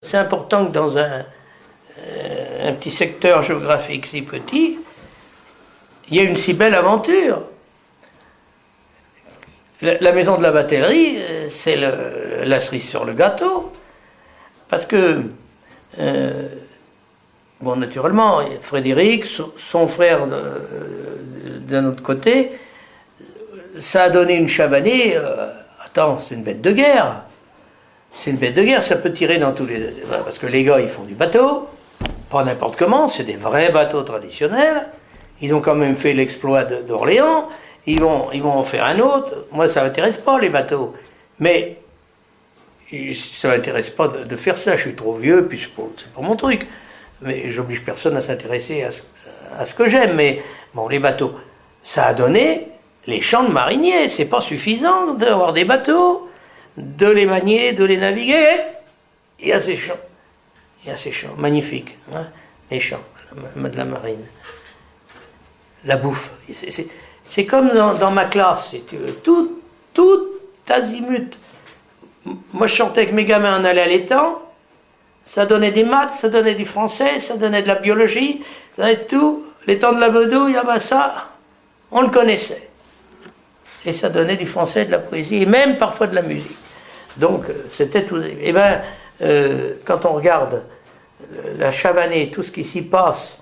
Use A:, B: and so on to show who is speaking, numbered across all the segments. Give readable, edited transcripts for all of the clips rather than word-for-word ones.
A: C'est important que dans un petit secteur géographique si petit, il y ait une si belle aventure. La maison de la batellerie, c'est la cerise sur le gâteau. Parce que, bon, naturellement, Frédéric, son frère d'un autre côté, ça a donné une Chavanais. Attends, c'est une bête de guerre. C'est une bête de guerre, ça peut tirer dans tous les... Parce que les gars, ils font du bateau, pas n'importe comment, c'est des vrais bateaux traditionnels. Ils ont quand même fait l'exploit d'Orléans, ils vont en faire un autre. Moi, ça ne m'intéresse pas, les bateaux. Mais ça ne m'intéresse pas de faire ça, je suis trop vieux, puis c'est pas mon truc. Mais j'oblige personne à s'intéresser à ce que j'aime. Mais bon, les bateaux, ça a donné les champs de mariniers. C'est pas suffisant d'avoir des bateaux, de les manier, de les naviguer. Il y a ces champs, magnifiques, hein, les champs de la marine. La bouffe, c'est comme dans ma classe, tout azimut. Moi je chantais avec mes gamins, on allait à l'étang, ça donnait des maths, ça donnait du français, ça donnait de la biologie, ça donnait de tout. L'étang de la Bedouille, ah ben ça, on le connaissait. Et ça donnait du français, de la poésie, et même parfois de la musique. Donc c'était tout. Et bien, quand on regarde la Chavanais, tout ce qui s'y passe,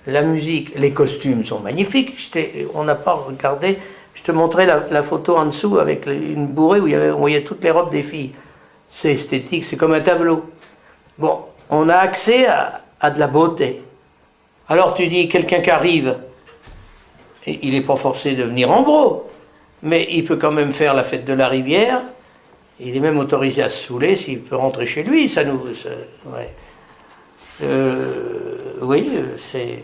A: la musique, les costumes sont magnifiques. On n'a pas regardé, je te montrais la photo en dessous avec une bourrée où on voyait toutes les robes des filles. C'est esthétique, c'est comme un tableau. Bon, on a accès à de la beauté. Alors tu dis, quelqu'un qui arrive, il n'est pas forcé de venir en gros, mais il peut quand même faire la fête de la rivière. Il est même autorisé à se saouler s'il peut rentrer chez lui. Ouais. Oui, c'est.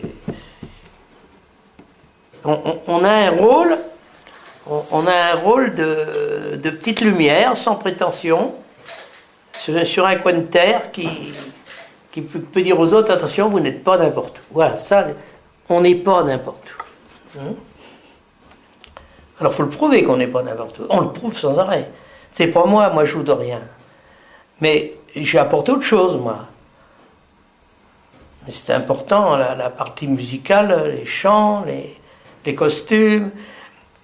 A: On a un rôle. On a un rôle de petite lumière, sans prétention, sur un coin de terre qui peut dire aux autres, attention, vous n'êtes pas n'importe où. Voilà, ça, on n'est pas n'importe où. Alors, il faut le prouver qu'on n'est pas n'importe où. On le prouve sans arrêt. C'est pas moi je joue de rien. Mais j'ai apporté autre chose, moi. Mais c'est important, la partie musicale, les chants, les costumes.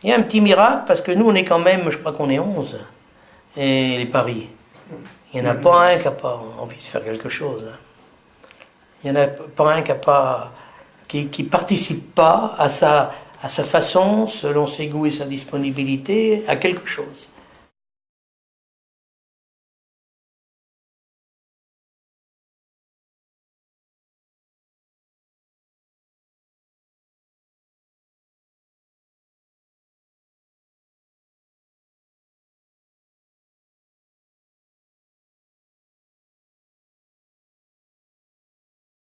A: Il y a un petit miracle, parce que nous, on est quand même, je crois qu'on est 11. Et les paris. Il n'y en a pas un qui n'a pas envie de faire quelque chose. Il n'y en a pas un qui participe pas à sa façon, selon ses goûts et sa disponibilité, à quelque chose.